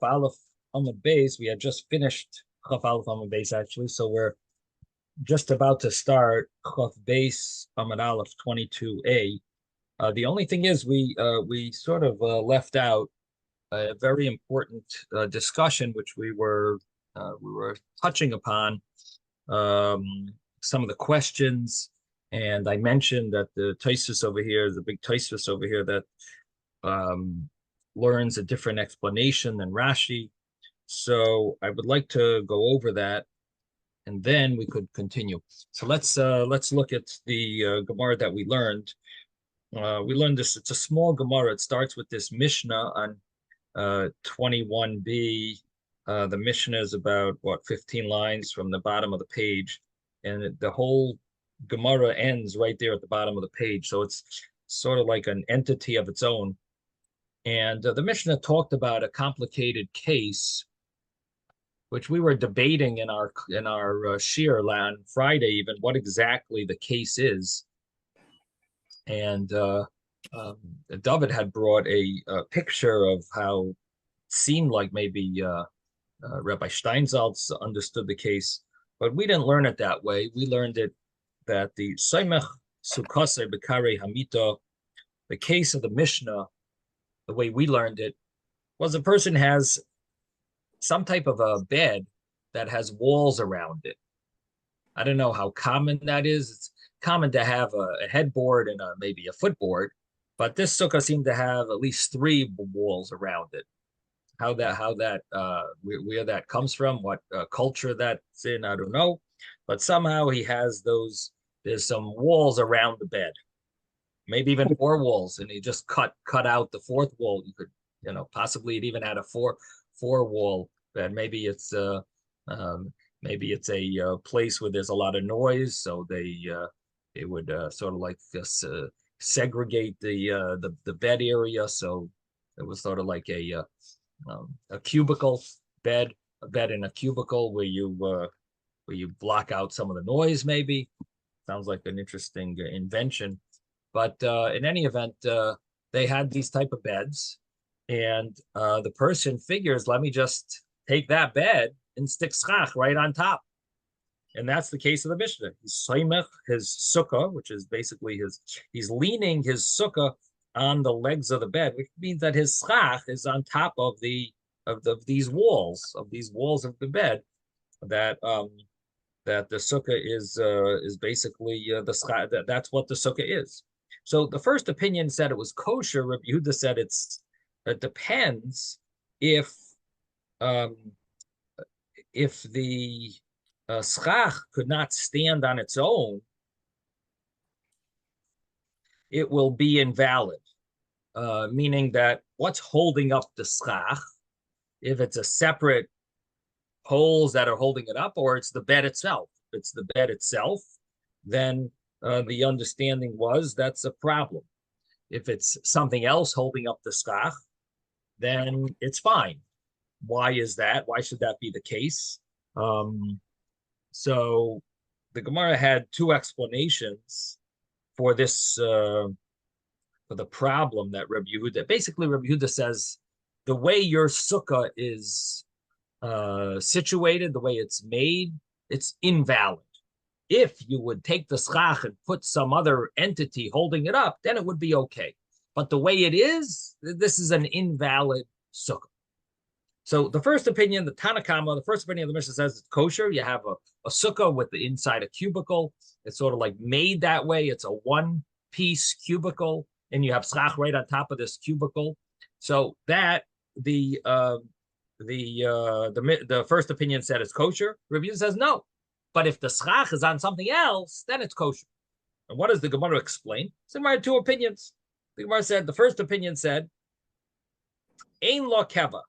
Aleph Amud Beis. We had just finished Chaf Aleph Amud Beis actually, so we're just about to start Chaf Beis Amud Aleph 22a. The only thing is we sort of left out a very important discussion which we were touching upon some of the questions, and I mentioned that the Tosfos over here, the big Tosfos over here, that learns a different explanation than Rashi. So I would like to go over that, and then we could continue. So let's look at the Gemara that we learned. We learned this. It's a small Gemara. It starts with this Mishnah on 21b. The Mishnah is about 15 lines from the bottom of the page, and the whole Gemara ends right there at the bottom of the page. So it's sort of like an entity of its own. And the Mishnah talked about a complicated case, which we were debating in our shir on Friday, even what exactly the case is. And David had brought a picture of how it seemed like maybe Rabbi Steinsaltz understood the case, but we didn't learn it that way. We learned it that the Soimech Sukkah B'Karei Hamita, the case of the Mishnah, the way we learned it, was a person has some type of a bed that has walls around it. I don't know how common that is. It's common to have a headboard and maybe a footboard, but this sukkah seemed to have at least 3 walls around it. How that where that comes from, what culture that's in, I don't know, but somehow he has those. There's some walls around the bed, maybe even 4 walls, and he just cut out the 4th wall. You could, possibly it even had a four wall bed. Maybe it's a place where there's a lot of noise, so they would sort of like just segregate the bed area. So it was sort of like a cubicle bed, a bed in a cubicle where you block out some of the noise. Maybe sounds like an interesting invention. But in any event, they had these type of beds, and the person figures, let me just take that bed and stick schach right on top. And that's the case of the Mishnah. He's soimech his sukkah, which is basically he's leaning his sukkah on the legs of the bed, which means that his schach is on top of these walls of the bed, that that the sukkah is basically the schach. That's what the sukkah is. So the first opinion said it was kosher. Rabbi Yehuda said it depends if the schach could not stand on its own, it will be invalid. Meaning that what's holding up the schach, if it's a separate poles that are holding it up, or it's the bed itself. If it's the bed itself, then the understanding was that's a problem. If it's something else holding up the schach, then it's fine. Why is that? Why should that be the case? So the Gemara had 2 explanations for this, for the problem that Rabbi Yehuda. Basically, Rabbi Yehuda says the way your sukkah is situated, the way it's made, it's invalid. If you would take the schach and put some other entity holding it up, then it would be okay. But the way it is, this is an invalid sukkah. So the first opinion, the Tanakama, the first opinion of the Mishnah says it's kosher. You have a sukkah with the inside a cubicle. It's sort of like made that way. It's a 1-piece cubicle, and you have schach right on top of this cubicle. So that the first opinion said it's kosher. Rabbi Yehuda says no. But if the schach is on something else, then it's kosher. And what does the Gemara explain? So there are 2 opinions. The Gemara said, the first opinion said, ein lo keva.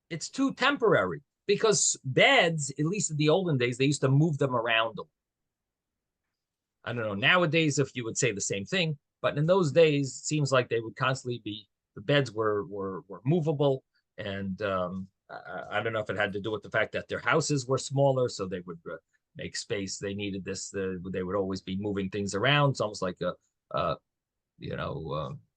It's too temporary, because beds, at least in the olden days, they used to move them around. I don't know nowadays if you would say the same thing, but in those days, it seems like they would constantly be, the beds were movable, and I don't know if it had to do with the fact that their houses were smaller, so they would make space. They needed this. They would always be moving things around. It's almost like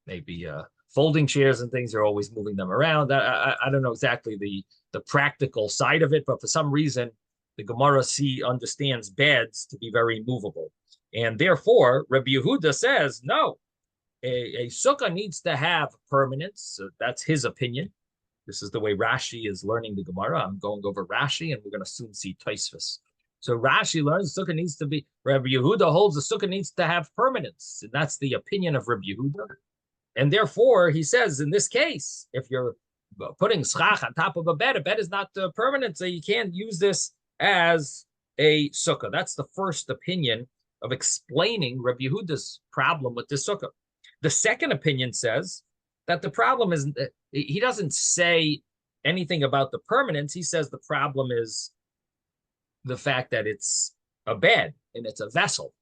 maybe folding chairs and things, they're always moving them around. I don't know exactly the practical side of it, but for some reason, the Gemara understands beds to be very movable. And therefore, Rabbi Yehuda says, no, a sukkah needs to have permanence. So that's his opinion. This is the way Rashi is learning the Gemara. I'm going over Rashi, and we're going to soon see Tosfos. So Rashi learns the sukkah needs to be, Rabbi Yehuda holds the sukkah needs to have permanence. And that's the opinion of Rabbi Yehuda. And therefore, he says, in this case, if you're putting schach on top of a bed is not permanent, so you can't use this as a sukkah. That's the first opinion of explaining Rabbi Yehuda's problem with this sukkah. The second opinion says that the problem is, he doesn't say anything about the permanence. He says the problem is the fact that it's a bed and it's a vessel.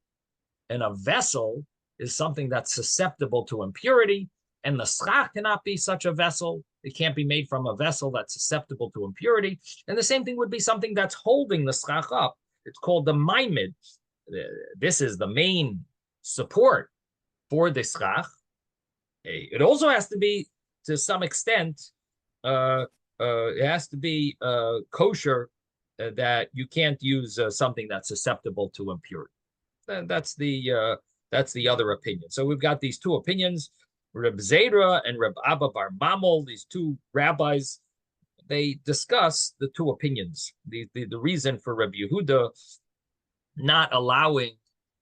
And a vessel is something that's susceptible to impurity, and the schach cannot be such a vessel. It can't be made from a vessel that's susceptible to impurity. And the same thing would be something that's holding the schach up. It's called the maimid. This is the main support for the schach. It also has to be, to some extent, it has to be kosher, that you can't use something that's susceptible to impurity. That's the other opinion. So we've got these two opinions, Reb Zera and Reb Abba Bar Mamel, these two rabbis. They discuss the two opinions. The reason for Reb Yehuda not allowing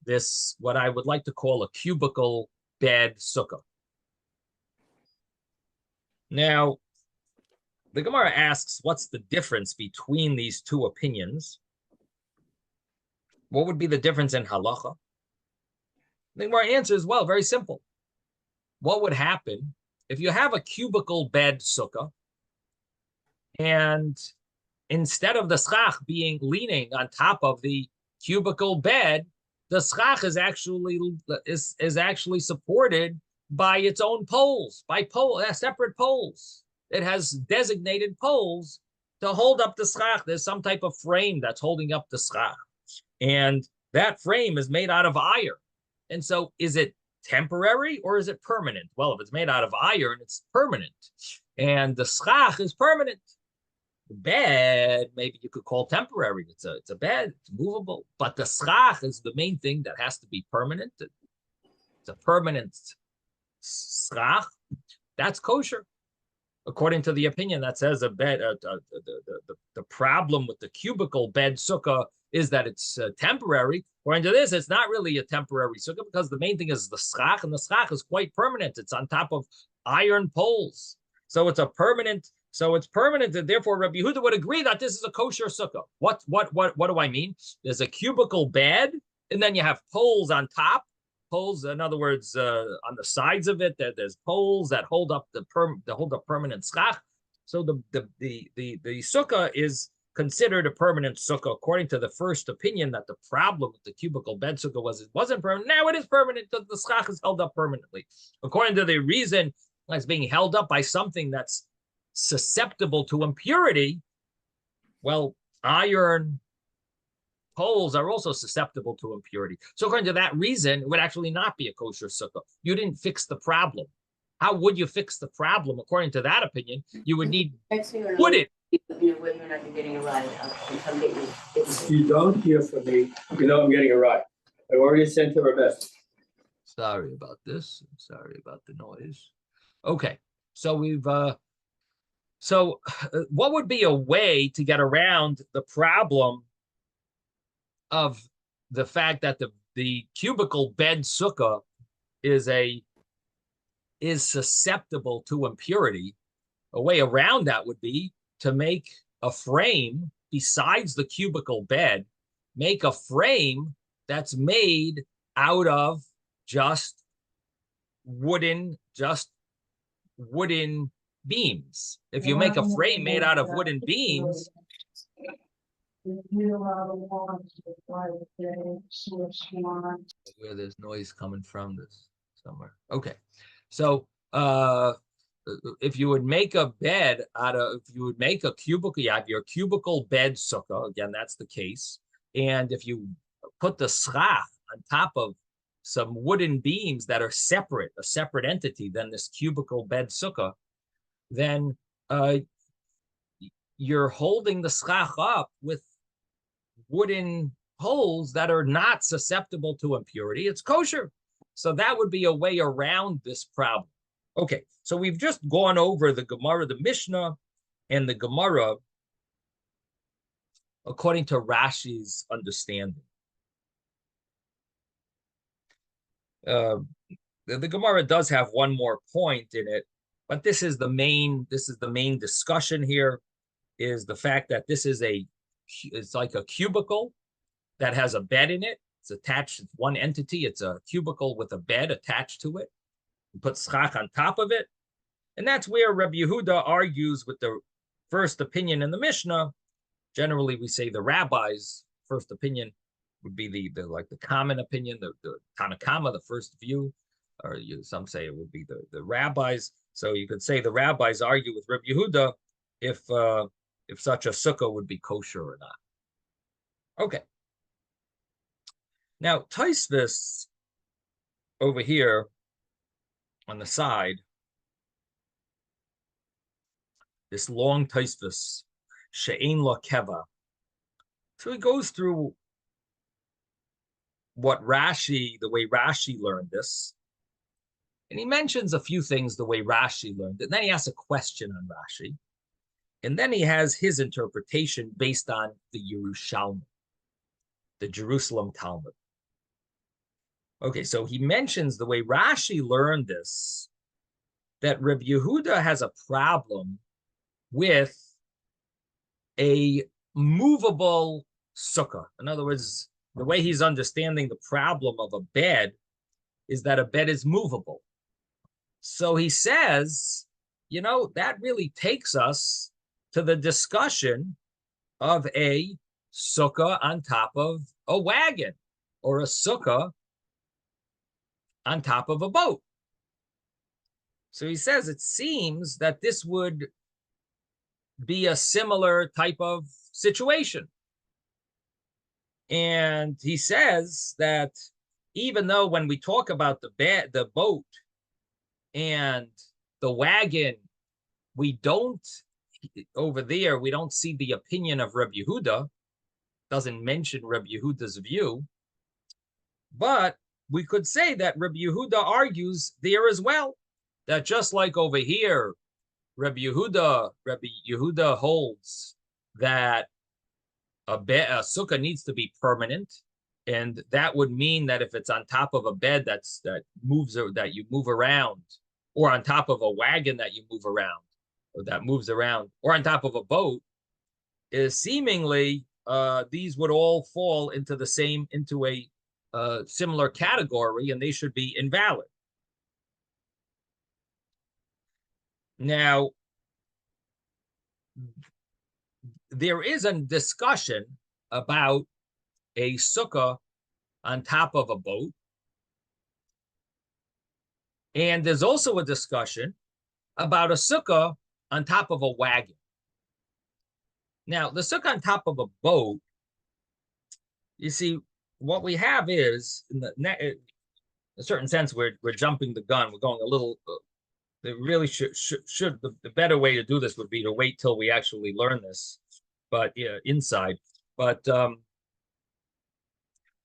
this, what I would like to call a cubicle bed sukkah. Now, the Gemara asks, what's the difference between these two opinions? What would be the difference in halacha? The Gemara answers, well, very simple. What would happen if you have a cubicle bed sukkah, and instead of the schach being leaning on top of the cubicle bed, the schach is actually supported by its own poles, by separate poles. It has designated poles to hold up the schach. There's some type of frame that's holding up the schach, and that frame is made out of iron. And so, is it temporary or is it permanent? Well, if it's made out of iron, it's permanent, and the schach is permanent. The bed, maybe you could call temporary. It's a bed, it's movable, but the schach is the main thing that has to be permanent. It's a permanent schach. That's kosher, according to the opinion that says a bed. The problem with the cubicle bed sukkah is that it's temporary. According to this, it's not really a temporary sukkah, because the main thing is the schach, and the schach is quite permanent. It's on top of iron poles, so it's a permanent. So it's permanent, and therefore Rabbi Yehuda would agree that this is a kosher sukkah. What do I mean? There's a cubicle bed, and then you have poles on top. Poles, in other words, on the sides of it, there's poles that hold up permanent schach. So the sukkah is considered a permanent sukkah, according to the first opinion, that the problem with the cubicle bed sukkah was it wasn't permanent. Now it is permanent because the schach is held up permanently. According to the reason it's being held up by something that's susceptible to impurity, well, iron poles are also susceptible to impurity. So according to that reason, it would actually not be a kosher sukkah. You didn't fix the problem. How would you fix the problem? According to that opinion, you would need wooden. Whether or not you're getting a ride, If you don't hear from me, you know I'm getting a ride. I already sent her a message. Sorry about this. Sorry about the noise. Okay, so we've what would be a way to get around the problem of the fact that the cubicle bed sukkah is susceptible to impurity? A way around that would be to make a frame besides the cubicle bed, make a frame that's made out of just wooden beams. If you make a frame made out of wooden beams, where there's noise coming from this somewhere. Okay, so if you would make a bed if you would make a cubicle, you have your cubicle bed sukkah, again, that's the case. And if you put the schach on top of some wooden beams that are separate, a separate entity than this cubicle bed sukkah, then you're holding the schach up with wooden poles that are not susceptible to impurity. It's kosher. So that would be a way around this problem. Okay, so we've just gone over the Gemara, the Mishnah, and the Gemara according to Rashi's understanding. The Gemara does have one more point in it, but this is the main discussion here, is the fact that it's like a cubicle that has a bed in it. It's attached, it's one entity. It's a cubicle with a bed attached to it. You put schach on top of it. And that's where Rabbi Yehuda argues with the first opinion in the Mishnah. Generally, we say the rabbi's first opinion would be the common opinion, the Tanakama, the first view, or some say it would be the rabbis. So you could say the rabbis argue with Rabbi Yehuda if such a sukkah would be kosher or not. Okay. Now, Tosfos over here on the side, this long Tosfos, she'ein lo keva. So he goes through what Rashi, the way Rashi learned this, and he mentions a few things the way Rashi learned it. And then he asks a question on Rashi, and then he has his interpretation based on the Yerushalmi, the Jerusalem Talmud. Okay, so he mentions the way Rashi learned this, that Rabbi Yehuda has a problem with a movable sukkah. In other words, the way he's understanding the problem of a bed is that a bed is movable. So he says, that really takes us to the discussion of a sukkah on top of a wagon, or a sukkah on top of a boat. So he says it seems that this would be a similar type of situation. And he says that even though when we talk about the boat and the wagon, we don't see the opinion of Rabbi Yehuda, doesn't mention Rabbi Yehuda's view, but we could say that Rabbi Yehuda argues there as well, that just like over here, Rabbi Yehuda holds that a sukkah needs to be permanent, and that would mean that if it's on top of a bed that you move around, or on top of a wagon that you move around, or that moves around, or on top of a boat, is seemingly these would all fall into a similar category, and they should be invalid. Now, there is a discussion about a sukkah on top of a boat, and there's also a discussion about a sukkah on top of a wagon. Now, the sukkah on top of a boat, you see, what we have is, in a certain sense, we're jumping the gun. We're going a little. It really should the better way to do this would be to wait till we actually learn this, but inside. But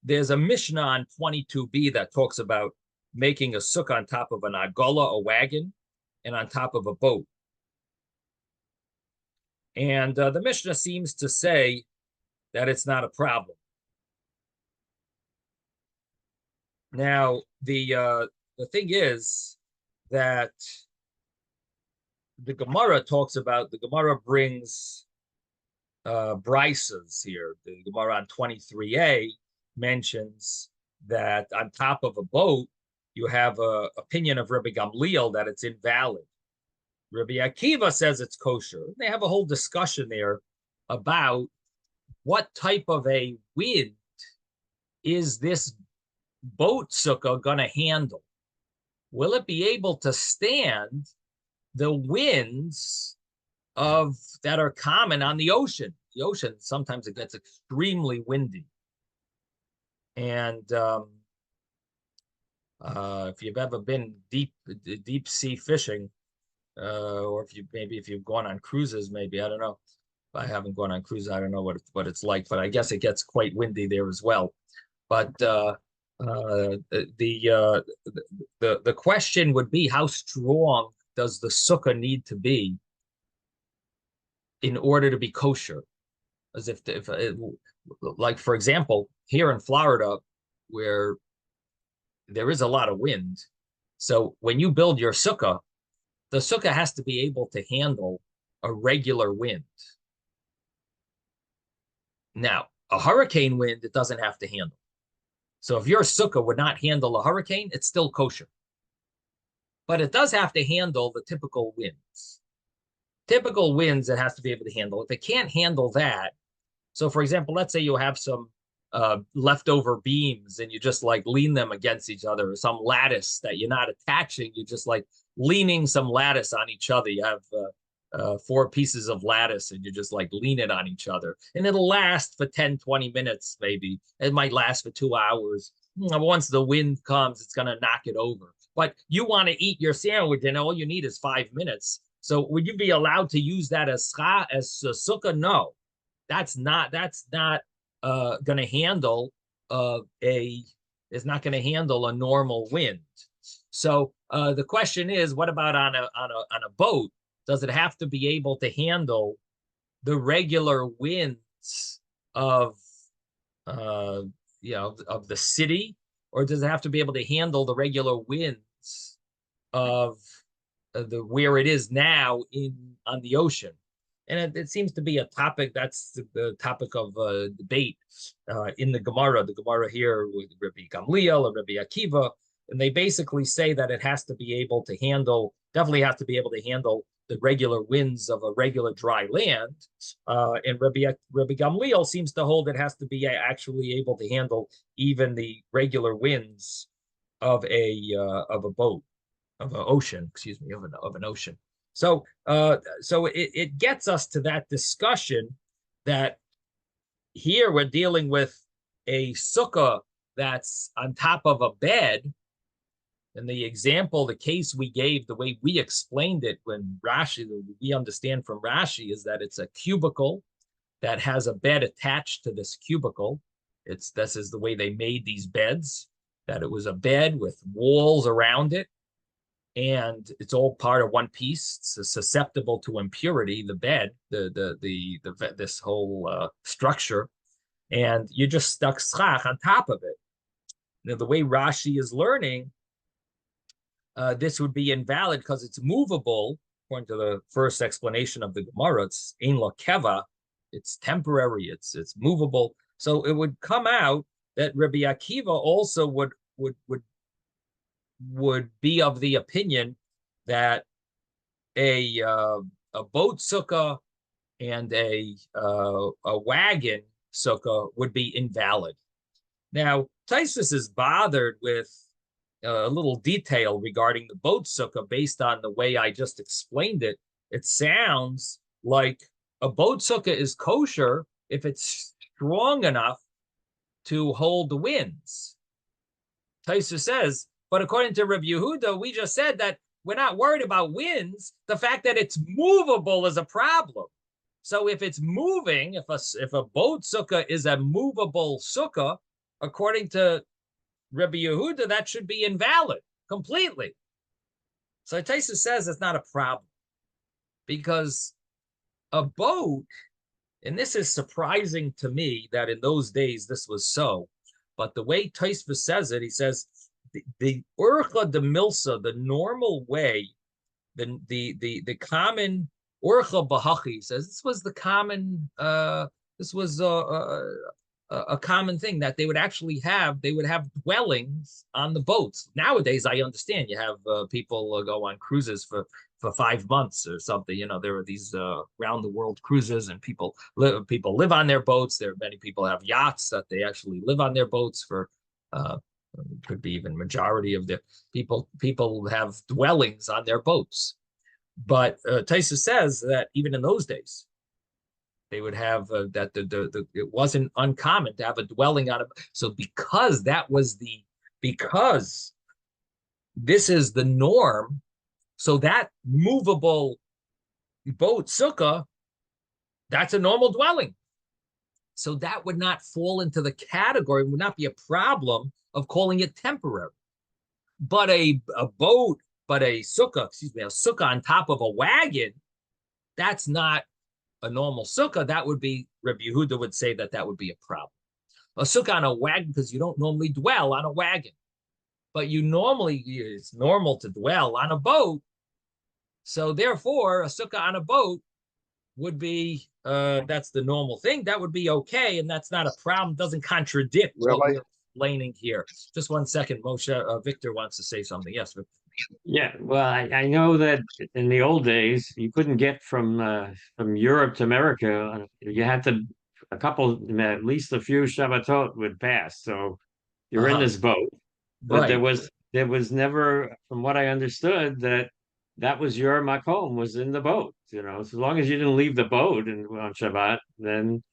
there's a Mishnah on 22b that talks about making a sukkah on top of an agola, a wagon, and on top of a boat. And the Mishnah seems to say that it's not a problem. Now, the thing is that the Gemara brings brises here. The Gemara on 23a mentions that on top of a boat, you have an opinion of Rabbi Gamliel that it's invalid. Rabbi Akiva says it's kosher. They have a whole discussion there about what type of a wind is this boat sukkah going to handle. Will it be able to stand the winds that are common on the ocean? The ocean, sometimes it gets extremely windy. And If you've ever been deep sea fishing, or if you've gone on cruises, maybe, I don't know. I haven't gone on cruises. I don't know what it's like, but I guess it gets quite windy there as well. But the question would be, how strong does the sukkah need to be in order to be kosher? As if like, for example, here in Florida, where there is a lot of wind, so when you build your sukkah, the sukkah has to be able to handle a regular wind. Now, a hurricane wind, it doesn't have to handle. So if your sukkah would not handle a hurricane, it's still kosher. But it does have to handle the typical winds. Typical winds, it has to be able to handle. If it can't handle that, so for example, let's say you have some leftover beams and you just like lean them against each other, or some lattice that you're not attaching, you're just like leaning some lattice on each other. You have 4 pieces of lattice and you just like lean it on each other, and it'll last for 10, 20 minutes, maybe. It might last for 2 hours. Once the wind comes, it's going to knock it over. But you want to eat your sandwich, and all you need is 5 minutes. So would you be allowed to use that as sukkah? No, that's not going to handle is not going to handle a normal wind. So the question is, what about on a boat? Does it have to be able to handle the regular winds of of the city, or does it have to be able to handle the regular winds of the where it is now on the ocean? And it seems to be a topic that's the topic of debate in the Gemara. The Gemara here with Rabbi Gamliel and Rabbi Akiva, and they basically say that it has to be able to handle, definitely have to be able to handle the regular winds of a regular dry land. And Rabbi Gamliel seems to hold it has to be actually able to handle even the regular winds of a boat, of an ocean, excuse me, of an ocean. So it gets us to that discussion that here we're dealing with a sukkah that's on top of a bed. And the example, the case we gave, the way we explained it when Rashi, we understand from Rashi, is that it's a cubicle that has a bed attached to this cubicle. This is the way they made these beds, that it was a bed with walls around it, and it's all part of one piece. It's susceptible to impurity, the bed, this whole structure, and you just stuck schach on top of it. Now, the way Rashi is learning, this would be invalid because it's movable. According to the first explanation of the Gemara, it's ein la keva, it's temporary, it's movable. So it would come out that Rabbi Akiva also would be of the opinion that a boat sukkah and a wagon sukkah would be invalid. Now, Taisus is bothered with a little detail regarding the boat sukkah based on the way I just explained it. It sounds like a boat sukkah is kosher if it's strong enough to hold the winds. Taisus says, but according to Rabbi Yehuda, we just said that we're not worried about winds. The fact that it's movable is a problem. So if it's moving, if a boat sukkah is a movable sukkah, according to Rabbi Yehuda, that should be invalid completely. So Taisus says it's not a problem because a boat, and this is surprising to me that in those days this was so, but the way Taisus says it, he says the urcha de milsa, the normal way, the common urcha bahachi says this was the common this was a common thing that they would actually have. They would have dwellings on the boats. Nowadays, I understand you have people go on cruises for 5 months or something. You know, there are these round the world cruises, and people live on their boats. There are many people have yachts that they actually live on their boats for. Could be even majority of the people have dwellings on their boats. But Taisus says that even in those days, they would have that it wasn't uncommon to have a dwelling on it. So because this is the norm. So that movable boat sukkah, that's a normal dwelling. So that would not fall into the category, would not be a problem of calling it temporary. But a boat, but a sukkah, excuse me, a sukkah on top of a wagon, that's not a normal sukkah. That would be, Rabbi Yehuda would say that would be a problem. A sukkah on a wagon, because you don't normally dwell on a wagon, but it's normal to dwell on a boat. So therefore, a sukkah on a boat would be, that's the normal thing. That would be okay, and that's not a problem. Doesn't contradict what we're explaining here. Just 1 second, Moshe. Victor wants to say something. Yes, Victor. Yeah, well, I know that in the old days you couldn't get from Europe to America. You had to at least a few Shabbatot would pass. So you're in this boat, but Right. there was never, from what I understood, that was your makom was in the boat. You know, so long as you didn't leave the boat on Shabbat, then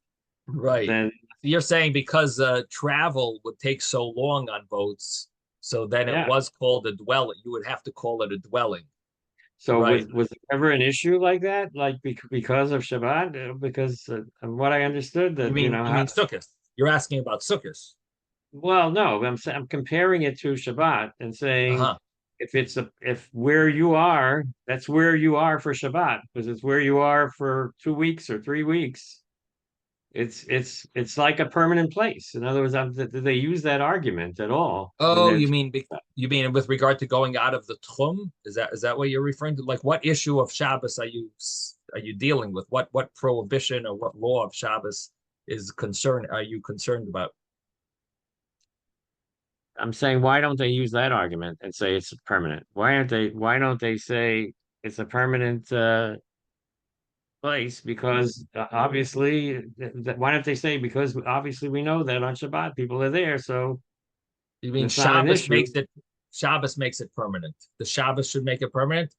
Right. You're saying because travel would take so long on boats, so then it yeah. was called a dwelling. You would have to call it a dwelling. So Right. was there ever an issue like that, like because of Shabbat? Because of what I understood that You mean Sukkot? You're asking about Sukkot. well, no, I'm comparing it to Shabbat and saying Uh-huh. if where you are, that's where you are for Shabbat, because it's where you are for 2 weeks or 3 weeks. It's like a permanent place. In other words, did they use that argument at all? Oh, you mean with regard to going out of the Tchum? Is that what you're referring to? Like, what issue of Shabbos are you dealing with? What prohibition or what law of Shabbos are you concerned about? I'm saying, why don't they use that argument and say it's permanent? Why don't they say it's a permanent place? Because obviously, why don't they say, because obviously we know that on Shabbat people are there, so You mean it's not an issue. Shabbos makes it permanent? The Shabbos should make it permanent?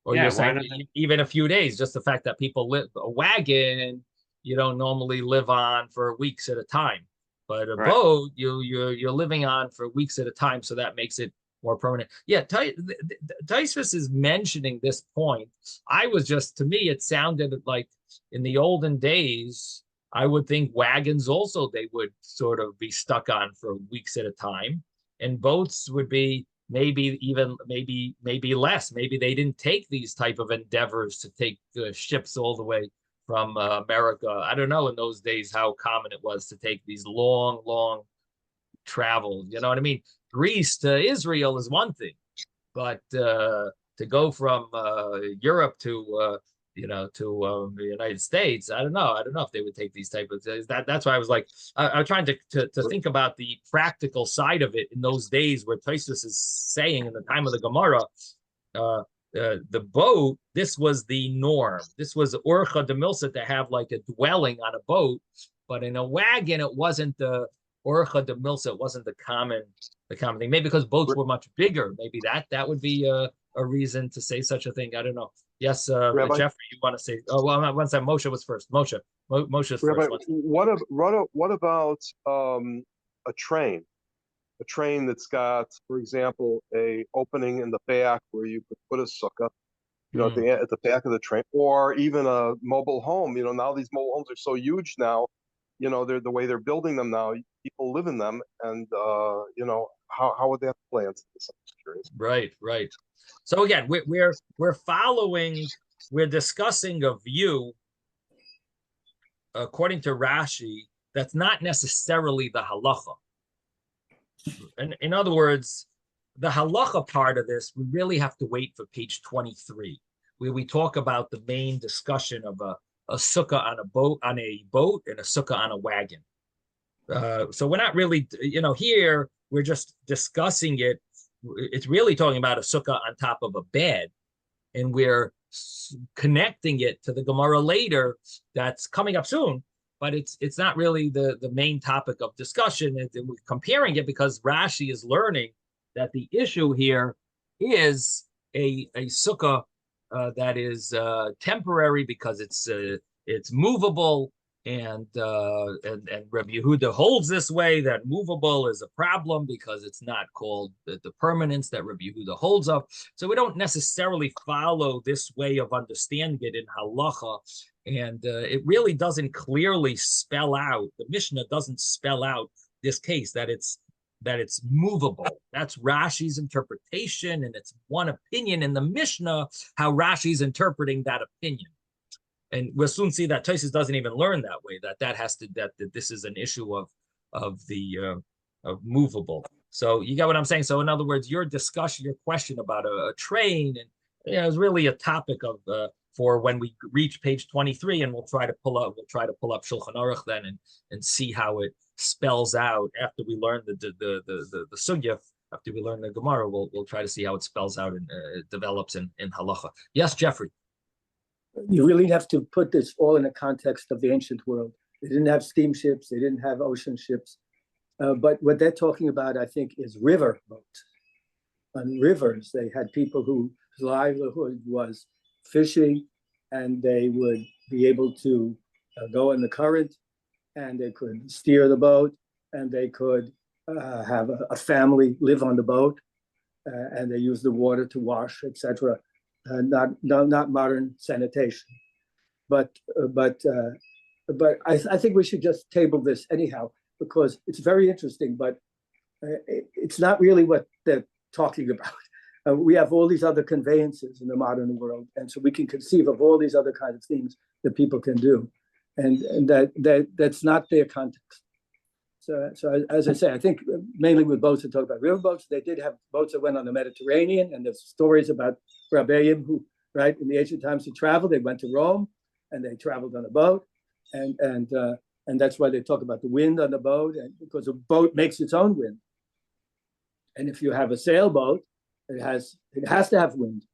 Or Yeah, you're why saying not? even a few days, just the fact that people live a wagon, you don't normally live on for weeks at a time. But a Right. boat, you're living on for weeks at a time, so that makes it more permanent. Yeah, Taisvis is mentioning this point. To me, it sounded like in the olden days, I would think wagons also they would sort of be stuck on for weeks at a time, and boats would be maybe less. Maybe they didn't take these type of endeavors to take ships all the way from America. I don't know in those days how common it was to take these long travels. You know what I mean? Greece to Israel is one thing, but to go from Europe to the United States, I don't know. I don't know if they would take these type of things. That's why I was like, I'm trying to think about the practical side of it in those days where Tosfos is saying in the time of the Gemara, the boat, this was the norm. This was Orcha de Milsa to have like a dwelling on a boat, but in a wagon, it wasn't the Orcha de Milsa. It wasn't the common thing. Maybe because boats were much bigger. Maybe that would be a reason to say such a thing. I don't know. Yes, Jeffrey, you want to say? Oh, well, once that Moshe was first. Moshe's Rabbi, first. what about a train? A train that's got, for example, a opening in the back where you could put a sukkah, at the back of the train, or even a mobile home. Now these mobile homes are so huge now. They're the way they're building them now. People live in them, and how would that play into this? I'm curious. Right. So again, we're discussing a view according to Rashi that's not necessarily the halacha. And in other words, the halacha part of this, we really have to wait for page 23, where we talk about the main discussion of a sukkah on a boat, and a sukkah on a wagon. So we're not really, here we're just discussing it. It's really talking about a sukkah on top of a bed, and we're connecting it to the Gemara later that's coming up soon. But it's not really the main topic of discussion. We're comparing it because Rashi is learning that the issue here is a sukkah that is temporary because it's movable, and Rabbi Yehuda holds this way, that movable is a problem because it's not called the permanence that Rabbi Yehuda holds up. So we don't necessarily follow this way of understanding it in halacha, and it really doesn't clearly spell out. The Mishnah doesn't spell out this case that it's movable. That's Rashi's interpretation, and it's one opinion in the Mishnah how Rashi's interpreting that opinion. And we'll soon see that Tosfos doesn't even learn that way. That this is an issue of movable. So you get what I'm saying. So in other words, your question about a train, and is really a topic of for when we reach page 23, and we'll try to pull up Shulchan Aruch then and see how it spells out after we learn the sugya. After we learn the Gemara, we'll try to see how it spells out and develops in halacha. Yes, Jeffrey. You really have to put this all in the context of the ancient world. They didn't have steamships, they didn't have ocean ships. But what they're talking about, I think, is river boats. On rivers, they had people whose livelihood was fishing, and they would be able to go in the current, and they could steer the boat, and they could have a family live on the boat, and they use the water to wash, etc. Not modern sanitation, but I think we should just table this anyhow, because it's very interesting, but it's not really what they're talking about. We have all these other conveyances in the modern world, and so we can conceive of all these other kinds of things that people can do, and that's not their context. So as I say, I think mainly with boats that talk about river boats, they did have boats that went on the Mediterranean, and there's stories about Rabbeim who, right, in the ancient times who traveled. They went to Rome, and they traveled on a boat, and that's why they talk about the wind on the boat, and because a boat makes its own wind. And if you have a sailboat, it has to have wind.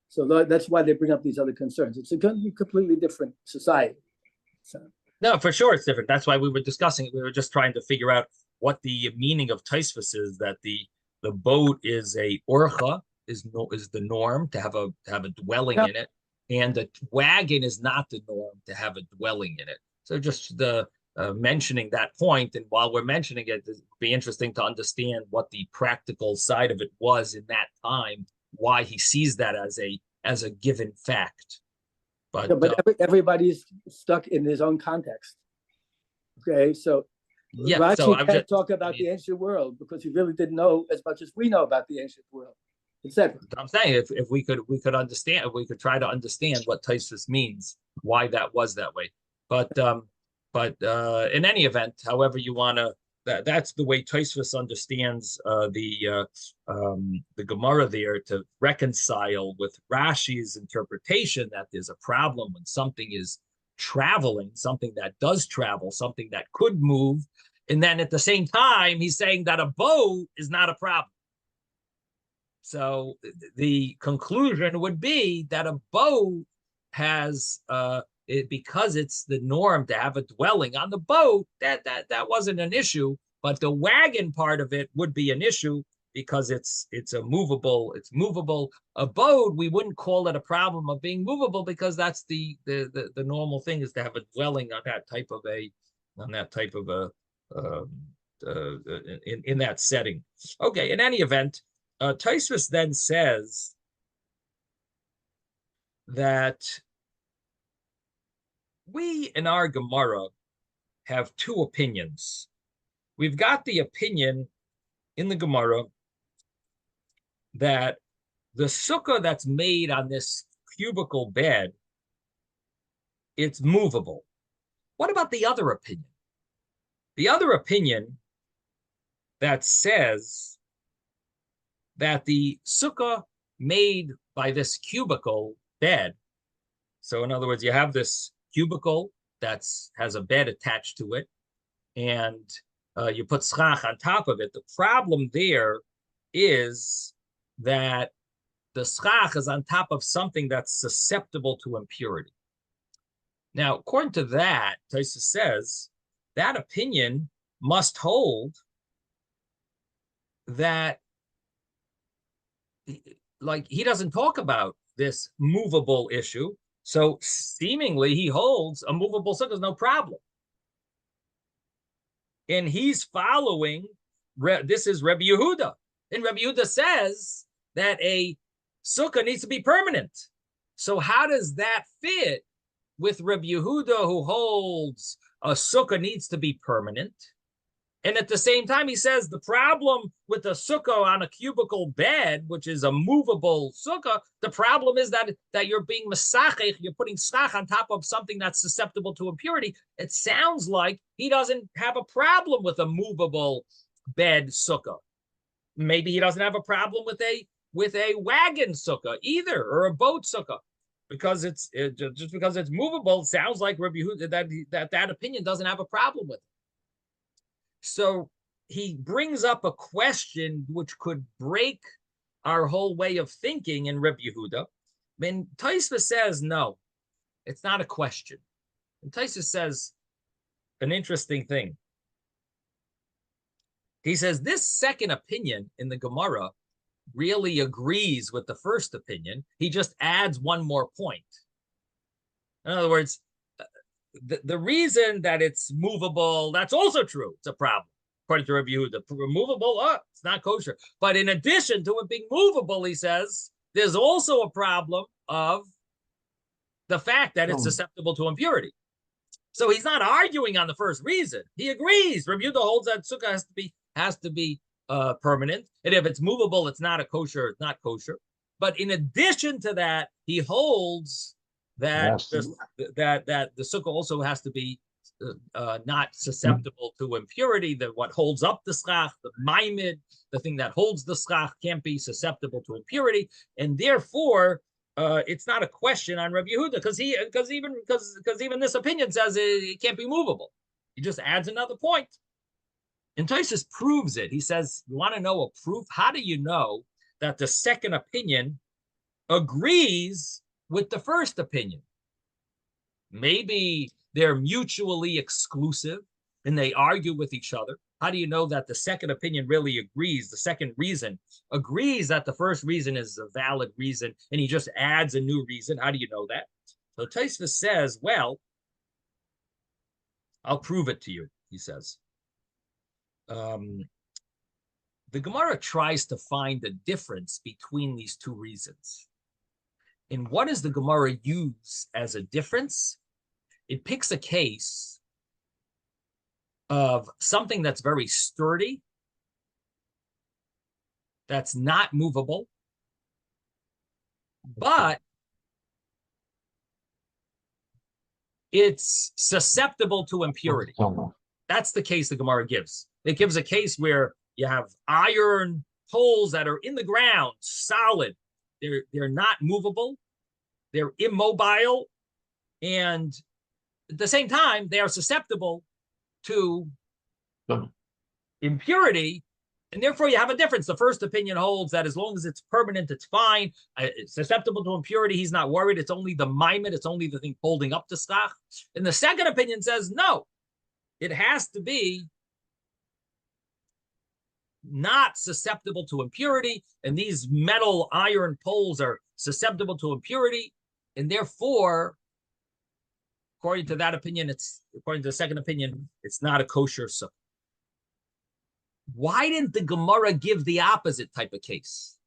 So that's why they bring up these other concerns. It's a completely different society. So. No, for sure it's different. That's why we were discussing it. We were just trying to figure out what the meaning of Tosfos is, that the boat is a orcha, is the norm to have a dwelling in it, and the wagon is not the norm to have a dwelling in it. So just the mentioning that point, and while we're mentioning it, it'd be interesting to understand what the practical side of it was in that time, why he sees that as a given fact. But everybody's stuck in his own context. Okay, so yeah, Rashi so can't talk about the ancient world because he really didn't know as much as we know about the ancient world, etc. I'm saying if we could understand, if we could try to understand what Tosfos means, why that was that way. But in any event, however you want to, that's the way Tosfos understands the Gemara there, to reconcile with Rashi's interpretation that there's a problem when something is traveling, something that does travel, something that could move, and then at the same time he's saying that a boat is not a problem. So the conclusion would be that a boat has because it's the norm to have a dwelling on the boat, that wasn't an issue, but the wagon part of it would be an issue because it's movable. A boat, we wouldn't call it a problem of being movable because that's the normal thing, is to have a dwelling on that type of in that setting. Okay, in any event, Tosfos then says that we in our Gemara have two opinions. We've got the opinion in the Gemara that the sukkah that's made on this cubicle bed, it's movable. What about the other opinion? The other opinion that says that the sukkah made by this cubicle bed, so in other words, you have this cubicle that has a bed attached to it, and you put schach on top of it. The problem there is that the schach is on top of something that's susceptible to impurity. Now, according to that, Tosfos says that opinion must hold that, like, he doesn't talk about this movable issue. So seemingly he holds a movable sukkah is no problem. And he's following, this is Rabbi Yehuda. And Rabbi Yehuda says that a sukkah needs to be permanent. So how does that fit with Rabbi Yehuda, who holds a sukkah needs to be permanent? And at the same time, he says the problem with a sukkah on a cubicle bed, which is a movable sukkah, the problem is that you're being masachech, you're putting schach on top of something that's susceptible to impurity. It sounds like he doesn't have a problem with a movable bed sukkah. Maybe he doesn't have a problem with a wagon sukkah either, or a boat sukkah, because just because it's movable. Sounds like Rabbi Yehuda that opinion doesn't have a problem with it. So he brings up a question which could break our whole way of thinking in Rabbi Yehuda. And Tosfos says, no, it's not a question. And Tosfos says an interesting thing. He says this second opinion in the Gemara really agrees with the first opinion. He just adds one more point. In other words, the reason that it's movable, that's also true. It's a problem, according to Rabbi Yehuda. Movable, it's not kosher. But in addition to it being movable, he says, there's also a problem of the fact that it's susceptible to impurity. So he's not arguing on the first reason. He agrees. Rabbi Yehuda holds that sukkah has to be permanent. And if it's movable, it's not not kosher. But in addition to that, he holds that the sukkah also has to be not susceptible to impurity. That what holds up the schach, the maimed, the thing that holds the schach, can't be susceptible to impurity, and therefore it's not a question on Rabbi Yehuda because even this opinion says it can't be movable. He just adds another point, and Tosfos proves it. He says, "You want to know a proof? How do you know that the second opinion agrees with the first opinion? Maybe they're mutually exclusive and they argue with each other. How do you know that the second opinion really agrees? The second reason agrees that the first reason is a valid reason, and he just adds a new reason. How do you know that?" So Tosfos says, well, I'll prove it to you, he says. The Gemara tries to find a difference between these two reasons. And what does the Gemara use as a difference? It picks a case of something that's very sturdy, that's not movable, but it's susceptible to impurity. That's the case the Gemara gives. It gives a case where you have iron poles that are in the ground, solid. They're not movable. They're immobile. And at the same time, they are susceptible to impurity. And therefore, you have a difference. The first opinion holds that as long as it's permanent, it's fine. It's susceptible to impurity. He's not worried. It's only the maimed. It's only the thing holding up the schach. And the second opinion says, no, it has to be not susceptible to impurity. And these metal iron poles are susceptible to impurity. And therefore, according to that opinion, according to the second opinion, it's not a kosher sukkah. Why didn't the Gemara give the opposite type of case?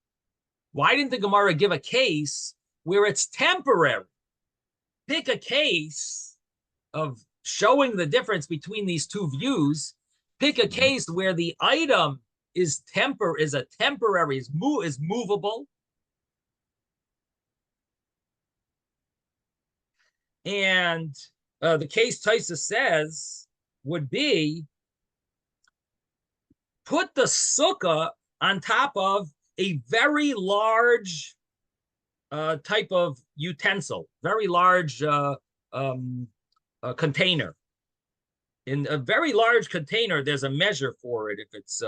Why didn't the Gemara give a case where it's temporary? Pick a case of showing the difference between these two views. Pick a case where the item is temporary, is movable. And the case Tosfos says would be, put the sukkah on top of a very large type of utensil, very large container. In a very large container, there's a measure for it. If it's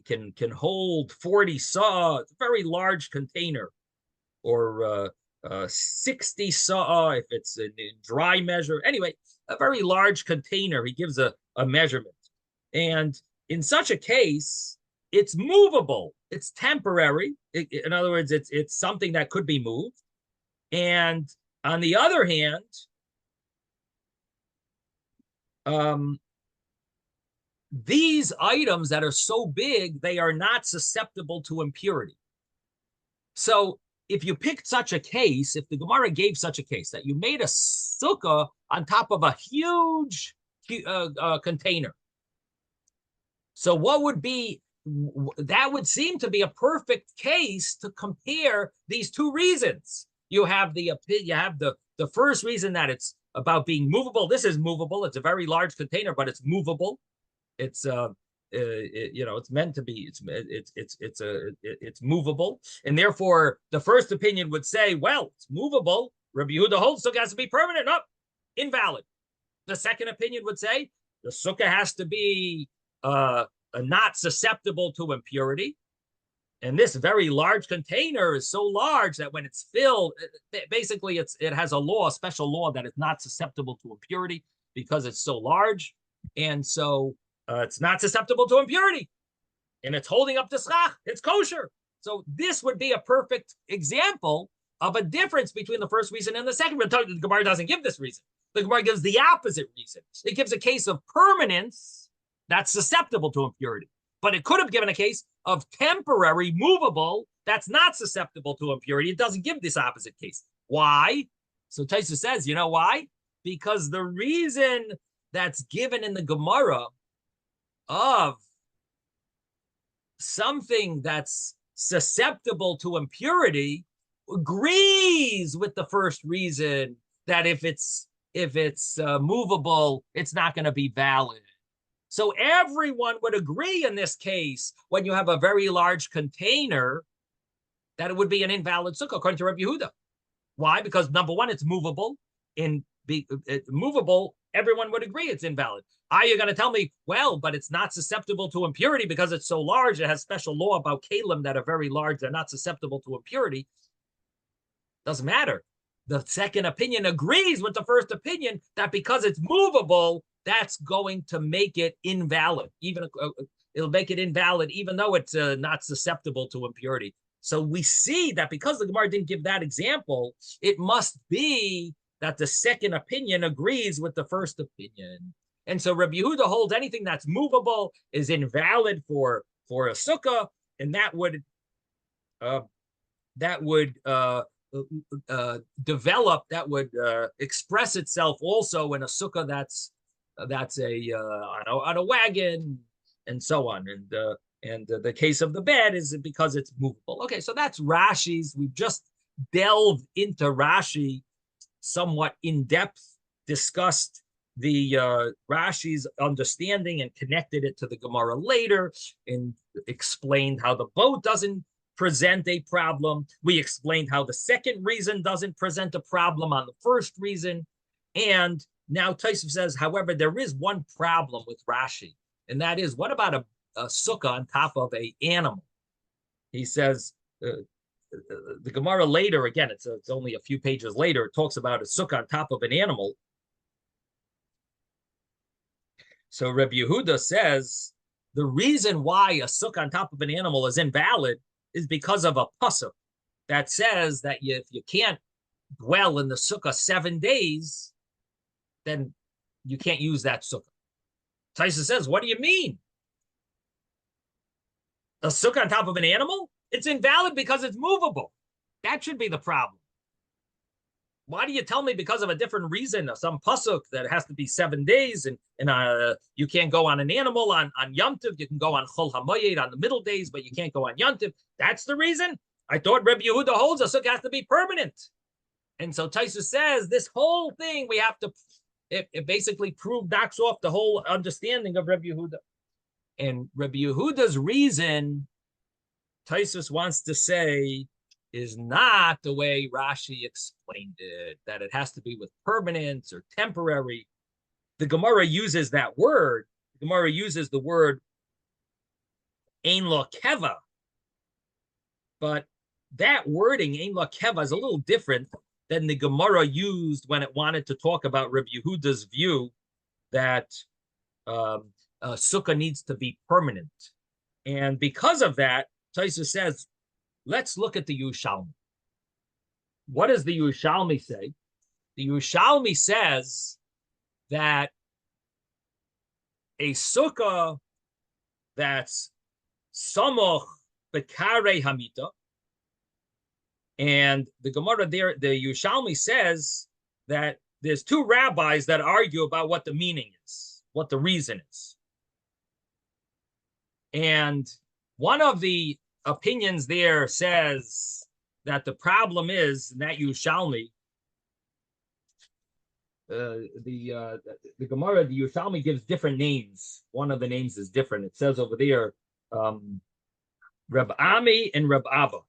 can hold 40 saw, it's a very large container, or 60 saw if it's in dry measure. Anyway, a very large container. He gives a measurement, and in such a case, it's movable. It's temporary. In other words, it's something that could be moved, and On the other hand, these items that are so big, they are not susceptible to impurity. So if you picked such a case, if the Gemara gave such a case that you made a sukkah on top of a huge container, so what would be, that would seem to be a perfect case to compare these two reasons. You have the first reason that it's about being movable. This is movable. It's a very large container, but it's movable. It's it's meant to be. It's movable, and therefore the first opinion would say, well, it's movable. Rabbi Yehuda holds sukkah has to be permanent. No, invalid. The second opinion would say the sukkah has to be not susceptible to impurity. And this very large container is so large that when it's filled, basically it has a special law that it's not susceptible to impurity because it's so large. And so it's not susceptible to impurity. And it's holding up the schach. It's kosher. So this would be a perfect example of a difference between the first reason and the second. But the Gemara doesn't give this reason. The Gemara gives the opposite reason. It gives a case of permanence that's susceptible to impurity. But it could have given a case of temporary, movable, that's not susceptible to impurity. It doesn't give this opposite case. Why? So Taisa says, you know why? Because the reason that's given in the Gemara of something that's susceptible to impurity agrees with the first reason that if it's movable, it's not going to be valid. So everyone would agree in this case, when you have a very large container, that it would be an invalid sukkah, according to Rabbi Yehuda. Why? Because number one, it's movable. Movable, everyone would agree it's invalid. Are you going to tell me, well, but it's not susceptible to impurity because it's so large, it has special law about kalim that are very large, they're not susceptible to impurity? Doesn't matter. The second opinion agrees with the first opinion that because it's movable, that's going to make it invalid. It'll make it invalid, even though it's not susceptible to impurity. So we see that because the Gemara didn't give that example, it must be that the second opinion agrees with the first opinion. And so Rabbi Yehuda holds anything that's movable is invalid for a sukkah, and that would develop, that would express itself also in a sukkah that's on a wagon and so on. And the case of the bed is because it's movable. Okay, so that's Rashi's. We've just delved into Rashi somewhat in depth, discussed the Rashi's understanding and connected it to the Gemara later, and explained how the boat doesn't present a problem. We explained how the second reason doesn't present a problem on the first reason. And now Tosfos says, however, there is one problem with Rashi, and that is, what about a sukkah on top of an animal? He says, the Gemara later, again, it's only a few pages later, it talks about a sukkah on top of an animal. So Rabbi Yehuda says, the reason why a sukkah on top of an animal is invalid is because of a pasuk that says that if you can't dwell in the sukkah 7 days, then you can't use that sukkah. Taisa says, what do you mean? A sukkah on top of an animal? It's invalid because it's movable. That should be the problem. Why do you tell me because of a different reason, some pasuk that has to be 7 days, and you can't go on an animal on Yom Tov, you can go on Chol HaMoyed on the middle days, but you can't go on Yom Tov? That's the reason? I thought Rabbi Yehuda holds a sukkah has to be permanent. And so Taisa says this whole thing we have to, it basically knocks off the whole understanding of Rabbi Yehuda. And Rabbi Yehuda's reason, Tosfos wants to say, is not the way Rashi explained it, that it has to be with permanence or temporary. The Gemara uses that word. The Gemara uses the word ein lo keva. But that wording, ein lo keva, is a little different than the Gemara used when it wanted to talk about Rabbi Yehuda's view that sukkah needs to be permanent. And because of that, Tosfos says, let's look at the Yerushalmi. What does the Yerushalmi say? The Yerushalmi says that a sukkah that's samoch bekare hamita, and the Gemara there, the Yerushalmi says that there's two rabbis that argue about what the meaning is, what the reason is. And one of the opinions there says that the problem is that Yerushalmi, the Gemara, the Yerushalmi gives different names. One of the names is different. It says over there, Reb Ami and Reb Abba.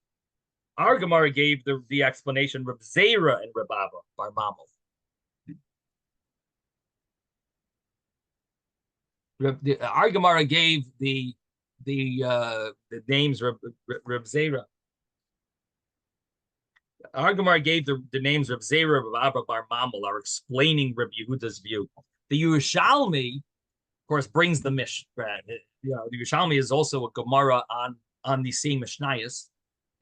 Our Gemara gave the explanation Reb Zera and Reb Abba bar Mamel. Our Gemara gave the names Reb Zera. Our Gemara gave the names Reb Zera, Reb Abba bar Mamel, are explaining Reb Yehuda's view. The Yerushalmi, of course, brings the Mishnah. The Yerushalmi is also a Gemara on the same Mishnayos,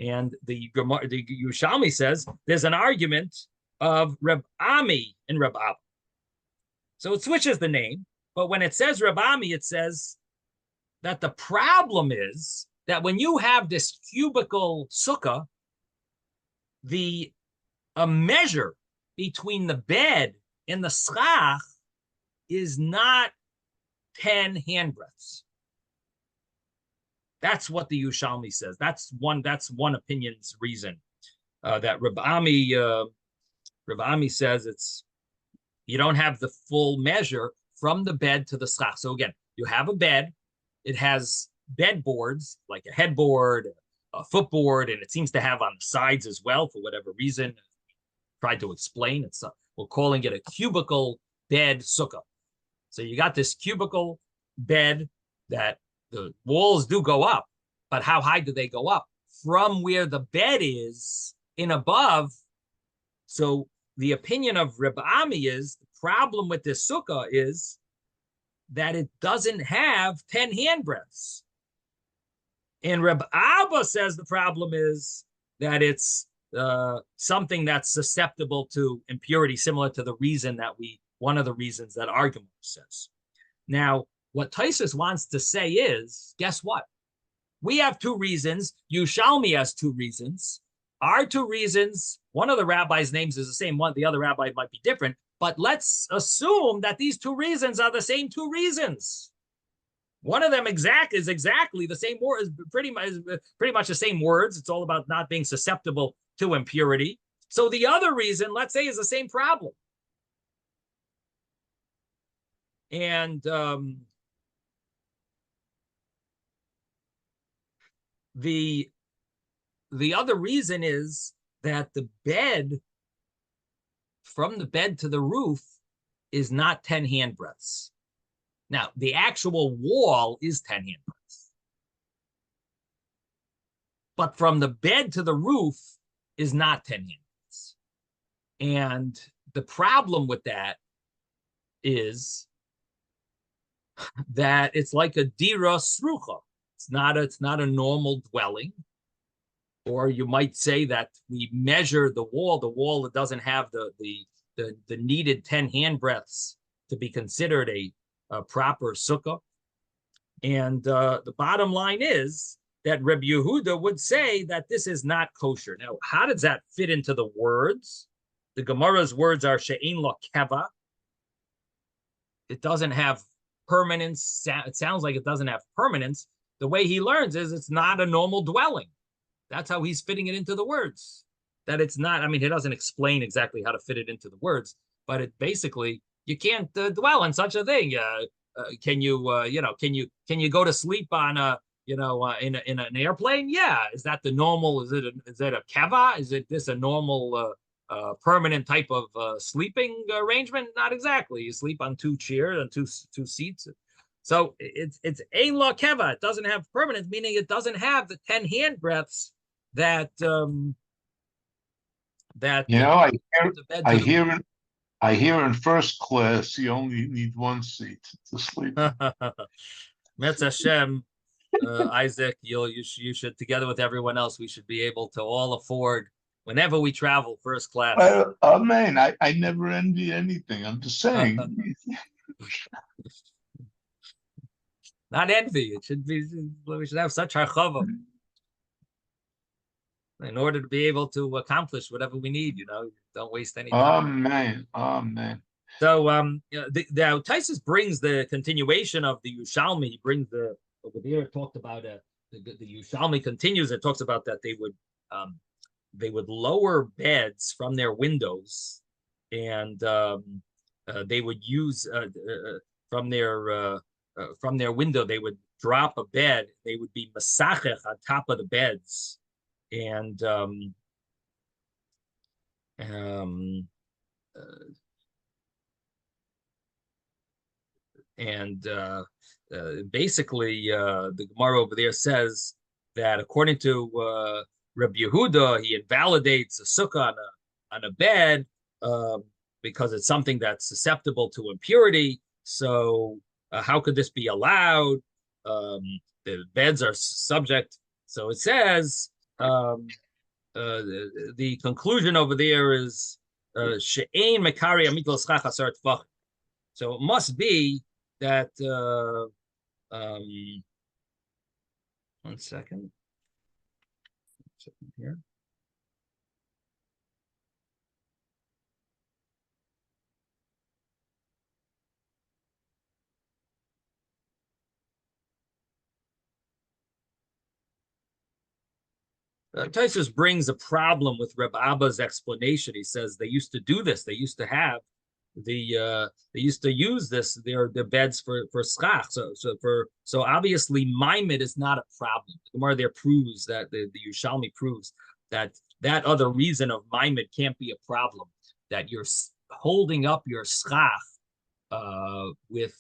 and the Yerushalmi says there's an argument of Reb Ami and Reb Abba. So it switches the name, but when it says Reb Ami, it says that the problem is that when you have this cubical sukkah, a measure between the bed and the schach is not 10 handbreadths. That's what the Yerushalmi says. That's one opinion's reason that Reb Ami says you don't have the full measure from the bed to the schach. So again, you have a bed, it has bed boards like a headboard, a footboard, and it seems to have on the sides as well for whatever reason. Tried to explain we're calling it a cubicle bed sukkah. So you got this cubicle bed that the walls do go up, but how high do they go up? From where the bed is in above. So the opinion of Reb Ami is the problem with this sukkah is that it doesn't have 10 handbreadths. And Reb Abba says the problem is that it's something that's susceptible to impurity, similar to one of the reasons that our Gemara says. Now, what Taisus wants to say is, guess what? We have two reasons. Yerushalmi has two reasons. Our two reasons, one of the rabbis' names is the same one. The other rabbi might be different. But let's assume that these two reasons are the same two reasons. One of them is exactly the same word, is pretty much the same words. It's all about not being susceptible to impurity. So the other reason, let's say, is the same problem. And the other reason is that the bed, from the bed to the roof, is not 10 handbreadths. Now, the actual wall is 10 handbreadths. But from the bed to the roof is not 10 handbreadths. And the problem with that is that it's like a dira srucha. It's not a normal dwelling. Or you might say that we measure the wall that doesn't have the needed 10 handbreadths to be considered a proper sukkah. And the bottom line is that Reb Yehuda would say that this is not kosher. Now, how does that fit into the words? The Gemara's words are she'ein lo keva. It doesn't have permanence. It sounds like it doesn't have permanence. The way he learns is it's not a normal dwelling. That's how he's fitting it into the words. That it's not, I mean, he doesn't explain exactly how to fit it into the words, but it basically, you can't dwell on such a thing. Can you go to sleep on in an airplane? Yeah. Is that the normal? Is it a keva? Is this a normal permanent type of sleeping arrangement? Not exactly. You sleep on two chairs and two seats. So it's ein lo keva. It doesn't have permanence, meaning it doesn't have the 10 handbreadths that I hear in first class you only need one seat to sleep. Metz Hashem, Isaac, you should together with everyone else, we should be able to all afford whenever we travel first class. Well, oh man, I never envy anything. I'm just saying. Not envy. It should be. We should have such harchava in order to be able to accomplish whatever we need. Don't waste any Oh time. man, oh man. So the Taisus brings the continuation of the Yerushalmi. He brings the over there. It talked about the Yerushalmi continues. It talks about that they would lower beds from their windows, and they would use from their window. They would drop a bed. They would be masachech on top of the beds, and basically the Gemara over there says that according to Rabbi Yehuda, he invalidates a sukkah on a bed because it's something that's susceptible to impurity. So how could this be allowed? The beds are subject. So it says the conclusion over there is she'ein mekari amitul schach asar tvach. So it must be that 1 second. Here. Taisus brings a problem with Reb Abba's explanation. He says they used to do this. They used to have they used to use their beds for schach. So obviously Maimed is not a problem. The Gemara there proves that the Yerushalmi proves that other reason of Maimed can't be a problem. That you're holding up your schach with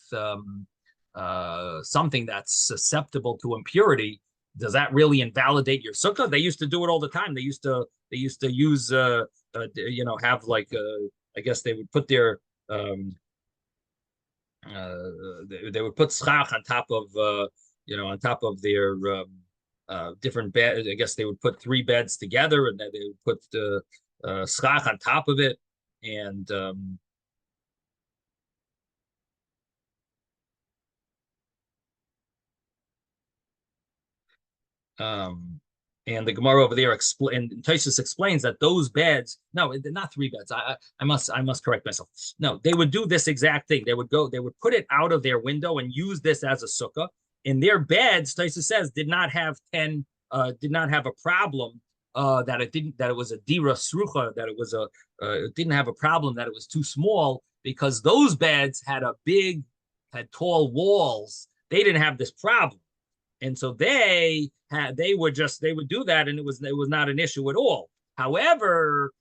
something that's susceptible to impurity. Does that really invalidate your sukkah? They used to do it all the time. They used to use have like I guess they would put their they would put schach on top of on top of their different beds. I guess they would put 3 beds together, and then they would put schach on top of it, and the Gemara over there and Taisus explains that those beds, no, not 3 beds. I must correct myself. No, they would do this exact thing. They would put it out of their window and use this as a sukkah. And their beds, Taisus says, did not have a problem that it was a dira srucha, that it didn't have a problem that it was too small, because those beds had tall walls. They didn't have this problem. And so they would do that, and it was not an issue at all. However,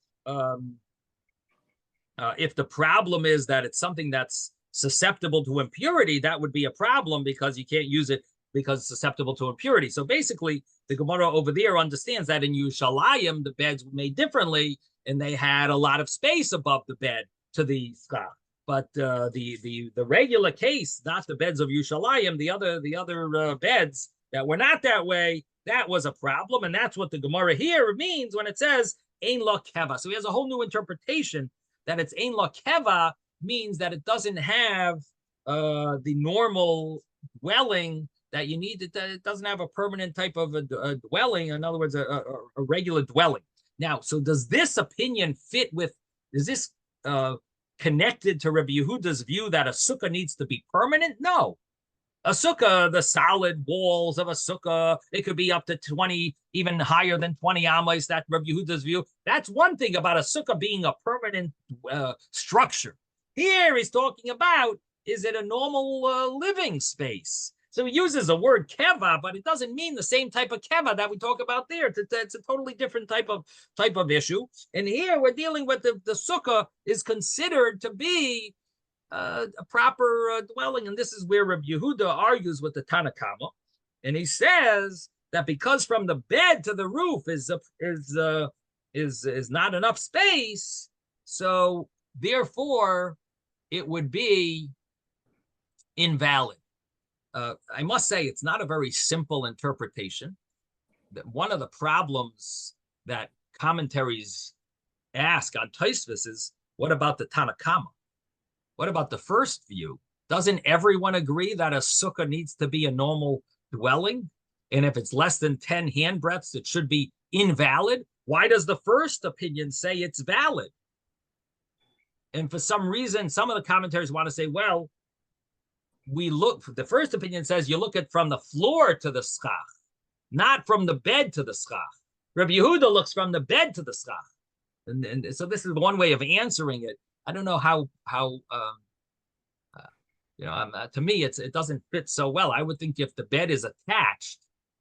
if the problem is that it's something that's susceptible to impurity, that would be a problem, because you can't use it because it's susceptible to impurity. So basically, the Gemara over there understands that in Yerushalayim, the beds were made differently, and they had a lot of space above the bed to the schach. But the regular case, not the beds of Yerushalayim, the other beds that were not that way, that was a problem, and that's what the Gemara here means when it says ein lo keva. So he has a whole new interpretation that it's ein lo keva means that it doesn't have the normal dwelling that you need. It doesn't have a permanent type of a dwelling. In other words, a regular dwelling. Now, so does this opinion fit with? Is this connected to Rabbi Yehuda's view that a sukkah needs to be permanent? No. A sukkah, the solid walls of a sukkah, it could be up to 20, even higher than 20 amas. That Rabbi Yehuda's view. That's one thing about a sukkah being a permanent structure. Here he's talking about, is it a normal living space? So he uses the word keva, but it doesn't mean the same type of keva that we talk about there. It's a totally different type of issue. And here we're dealing with the sukkah is considered to be a proper dwelling. And this is where Rabbi Yehuda argues with the Tanakama. And he says that because from the bed to the roof is not enough space, so therefore it would be invalid. I must say it's not a very simple interpretation. That one of the problems that commentaries ask on Tosfos is, what about the Tanakama? What about the first view? Doesn't everyone agree that a sukkah needs to be a normal dwelling? And if it's less than 10 handbreadths, it should be invalid? Why does the first opinion say it's valid? And for some reason, some of the commentaries want to say, well, the first opinion says you look at from the floor to the schach, not from the bed to the schach. Rabbi Yehuda looks from the bed to the schach. And so this is one way of answering it. I don't know how to me, it doesn't fit so well. I would think if the bed is attached,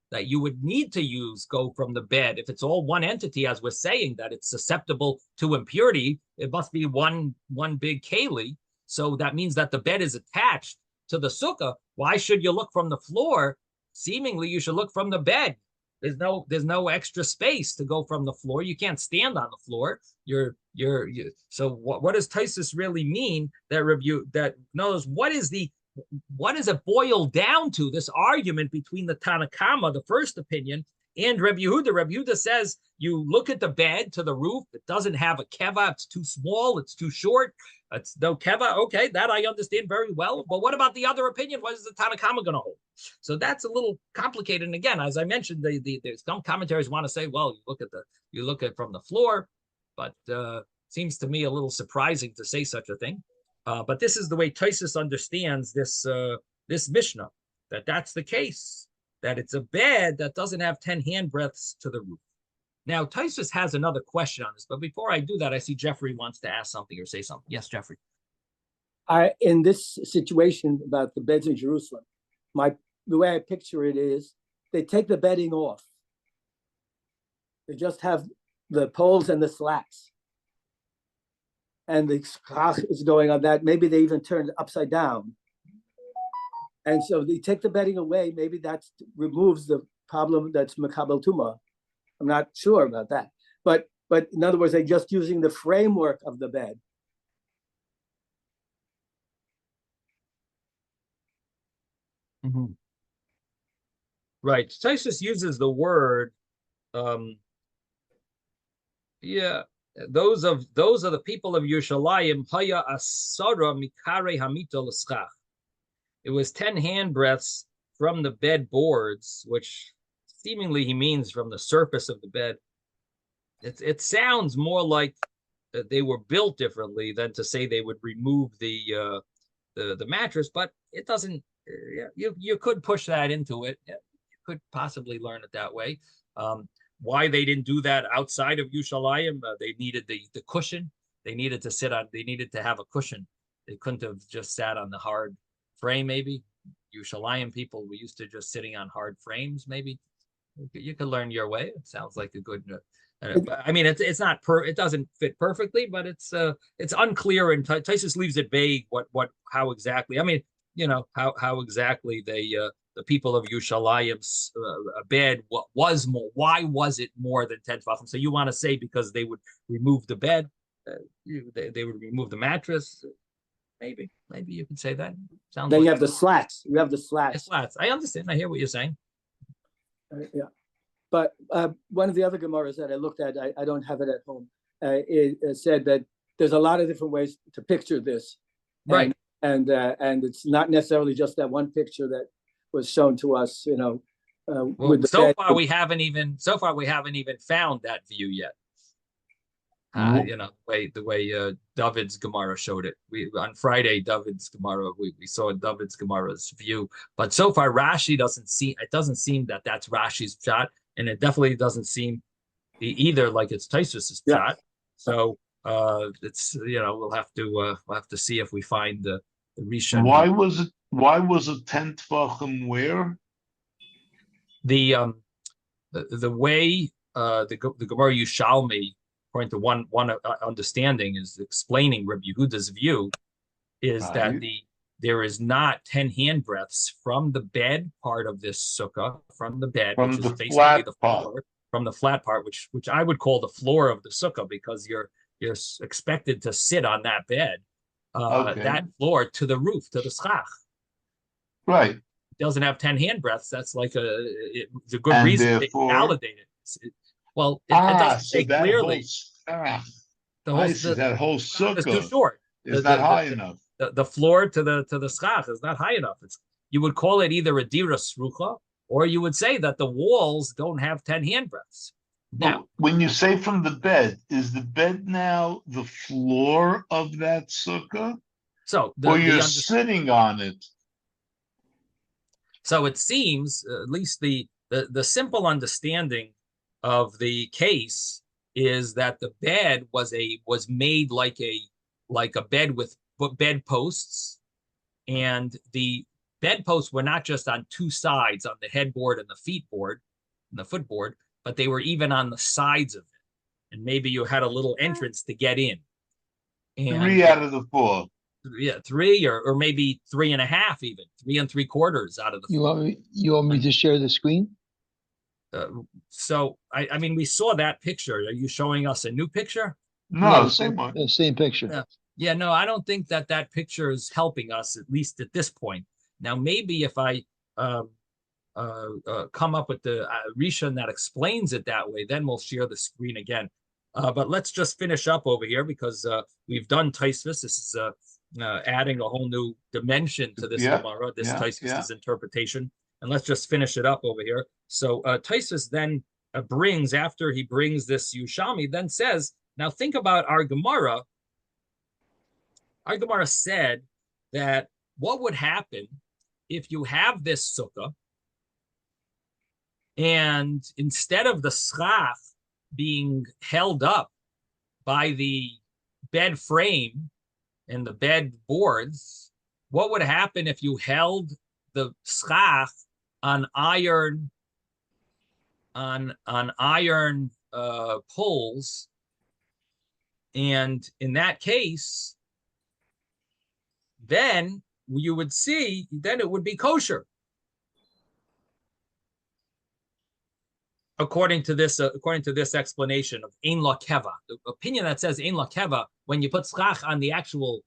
that you would need to go from the bed. If it's all one entity, as we're saying, that it's susceptible to impurity, it must be one big keli. So that means that the bed is attached to the sukkah. Why should you look from the floor? Seemingly, you should look from the bed. There's no extra space to go from the floor. You can't stand on the floor. So what does Tosfos really mean? What does it boil down to? This argument between the Tanakama, the first opinion, and Rabbi Yehuda. Rabbi Yehuda says you look at the bed to the roof. It doesn't have a keva. It's too small. It's too short. It's no keva. Okay, that I understand very well. But what about the other opinion? What is the Tanakama going to hold? So that's a little complicated. And again, as I mentioned, there's some commentaries want to say, well, you look at from the floor, but seems to me a little surprising to say such a thing. But this is the way Tosfos understands this Mishnah, that's the case, that it's a bed that doesn't have 10 handbreadths to the roof. Now, Tosfos has another question on this, but before I do that, I see Jeffrey wants to ask something or say something. Yes, Jeffrey. In this situation about the beds in Jerusalem, the way I picture it is they take the bedding off. They just have the poles and the slats. And the schach is going on that. Maybe they even turn it upside down. And so they take the bedding away. Maybe that removes the problem that's Makabel Tuma. I'm not sure about that. But in other words, they're just using the framework of the bed. Mm-hmm. Right. Tosfos uses the word, those are the people of Yerushalayim. Haya asara mikare hamita l'schach. It was 10 handbreadths from the bed boards, which seemingly he means from the surface of the bed. It sounds more like they were built differently than to say they would remove the mattress, but it doesn't. You could push that into it. You could possibly learn it that way. Why they didn't do that outside of Yerushalayim? They needed the cushion. They needed to sit on. They needed to have a cushion. They couldn't have just sat on the hard frame. Maybe Yerushalayim people were used to just sitting on hard frames. Maybe you could learn your way. It sounds like a good. I mean, it's not it doesn't fit perfectly, but it's unclear, and Tosfos leaves it vague. How exactly? I mean, how exactly the people of Yerushalayim's bed, why was it more than 10 tefachim? So you want to say because they would remove the bed, they would remove the mattress? Maybe you could say that. Sounds. Then you have the slats. You have the slats. Slats. I understand. I hear what you're saying. Yeah, but one of the other Gemaras that I looked at, I don't have it at home. It said that there's a lot of different ways to picture this, right? And it's not necessarily just that one picture that was shown to us, well, so far we haven't even found that view yet. The way David's Gemara showed it. On Friday, David's Gemara, we saw David's Gemara's view, but so far Rashi doesn't seem that that's Rashi's shot, and it definitely doesn't seem either like it's Tosfos's shot. So it's we'll have to see if we find the Rishon. Why was it 10 tefachim where? The way the Gemara Yushalmi, according to one understanding, is explaining Rabbi Yehuda's view, is that there is not 10 handbreadths from the bed part of this sukkah, from the bed, which is basically the floor, from the flat part, which I would call the floor of the sukkah, because you're expected to sit on that bed, that floor to the roof, to the schach. Right. It doesn't have 10 handbreadths. That's like it's a good reason to validate it. Well, it Ah, doesn't so say that whole, clearly. The whole I see, that whole is too sukkah short. is The- not the- high the- enough. The floor to the schach is not high enough. You would call it either a dira srucha, or you would say that the walls don't have 10 handbreadths. But Now, when you say from the bed, is the bed now the floor of that sukkah? so Or you're sitting on it? so it seems, at least the simple understanding of the case is that the bed was made like a bed with bed posts, and the bedposts were not just on two sides, on the headboard and the footboard, but they were even on the sides of it. And maybe you had a little entrance to get in. And 3 out of the 4. yeah, 3 or maybe 3.5, even 3 3/4 out of the 4. You want me to share the screen? So I mean, we saw that picture. Are you showing us a new picture? No, same one. The same picture. Yeah. Yeah, no, I don't think that picture is helping us, at least at this point. Now, maybe if I come up with the Rishon that explains it that way, then we'll share the screen again. But let's just finish up over here, because we've done Taisvis. This is adding a whole new dimension to this Gemara, this Taisvis' interpretation. And let's just finish it up over here. So Taisvis then brings, after he brings this Yushami, then says, now think about our Gemara. Our Gemara said that what would happen if you have this sukkah, and instead of the schach being held up by the bed frame and the bed boards, what would happen if you held the schach on iron poles? And in that case, then you would see, then it would be kosher. According to this explanation of ein la keva, the opinion that says ein la keva, when you put schach on the actual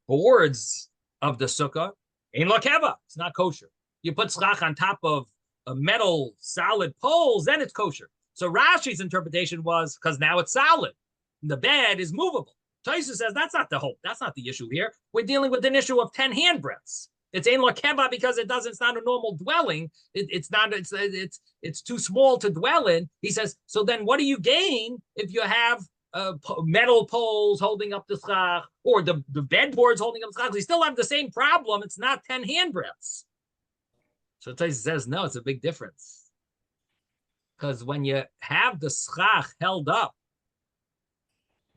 boards of the sukkah, ein la keva, it's not kosher. You put schach on top of a metal solid poles, then it's kosher. So Rashi's interpretation was, because now it's solid, the bed is movable. Taisa says that's not the issue here. We're dealing with an issue of 10 handbreadths. It's ein la keva because it's not a normal dwelling. It's too small to dwell in. He says, so then what do you gain if you have metal poles holding up the schach, or the bedboards holding up the schach? You still have the same problem. It's not 10 handbreadths. So Taisa says, no, it's a big difference. Because when you have the schach held up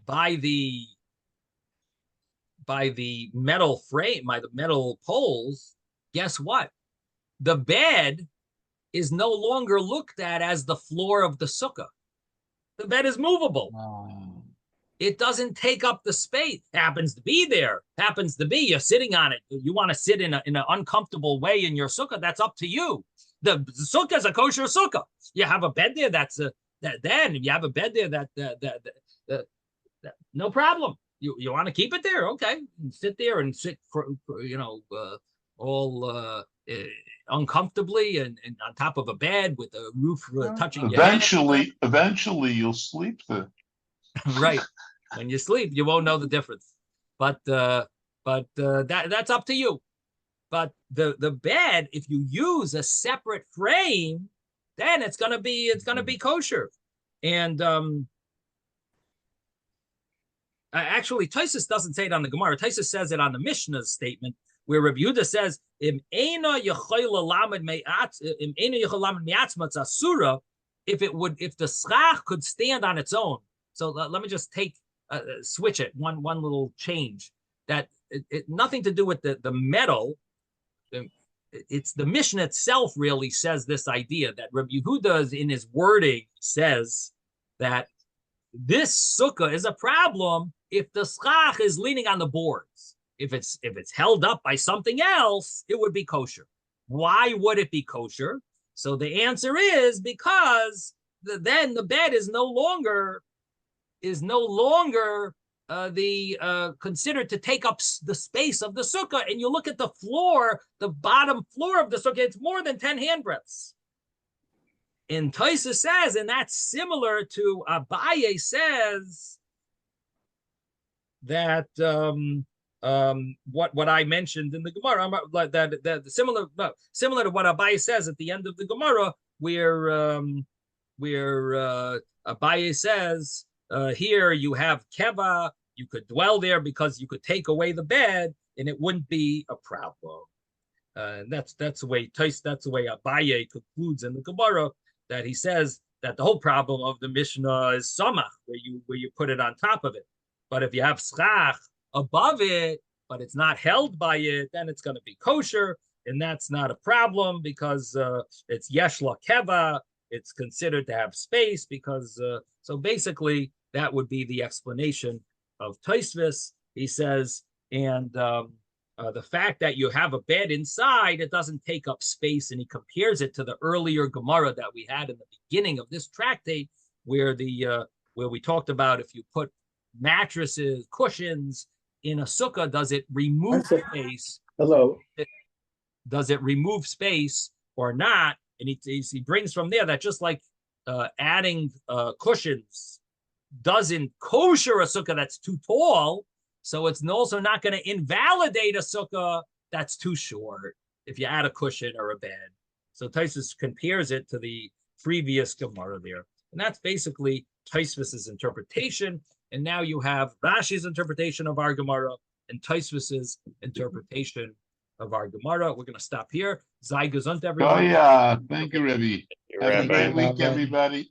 by the metal frame, by the metal poles, guess what? The bed is no longer looked at as the floor of the sukkah. The bed is movable. Oh. It doesn't take up the space. Happens to be there. Happens to be you're sitting on it. You want to sit in an uncomfortable way in your sukkah, that's up to you. The sukkah is a kosher sukkah. You have a bed there, then you have a bed there that no problem. You want to keep it there, okay? And sit there and sit, all uncomfortably and on top of a bed with a roof touching your head. Eventually, you'll sleep there. Right. When you sleep, you won't know the difference. But that's up to you. But the bed, if you use a separate frame, then it's gonna be kosher. And actually, Taisus doesn't say it on the Gemara. Taisus says it on the Mishnah's statement, where Rabbi Yehuda says, if the schach could stand on its own. So let me just switch it, one little change, that nothing to do with the metal. It's the Mishnah itself really says this idea that Rabbi Yehuda in his wording says that this sukkah is a problem if the schach is leaning on the boards. If it's held up by something else, it would be kosher. Why would it be kosher? So the answer is because then the bed is no longer considered to take up the space of the sukkah. And you look at the floor, the bottom floor of the sukkah, it's more than 10 handbreadths. And Tosfos says, and that's similar to Abaye says that what I mentioned in the Gemara, that similar to what Abaye says at the end of the Gemara, where Abaye says here you have keva, you could dwell there because you could take away the bed and it wouldn't be a problem. That's the way Abaye concludes in the Gemara, that he says that the whole problem of the Mishnah is samach, where you put it on top of it. But if you have schach above it, but it's not held by it, then it's going to be kosher, and that's not a problem because it's yeshla keva. It's considered to have space because so basically that would be the explanation of Tosfos. He says, and the fact that you have a bed inside, it doesn't take up space, and he compares it to the earlier Gemara that we had in the beginning of this tractate, where we talked about if you put mattresses, cushions in a sukkah, does it remove space? Hello. Does it remove space or not? And he brings from there that just like adding cushions doesn't kosher a sukkah that's too tall, so it's also not going to invalidate a sukkah that's too short if you add a cushion or a bed. So Tosfos compares it to the previous Gemara there. And that's basically Tosfos's interpretation. And now you have Rashi's interpretation of our Gemara and Tosfos's interpretation of our Gemara. We're going to stop here. Sei gesund, everyone. Oh, yeah. Thank you, Rebbe. You're Have a right, great man. week, everybody.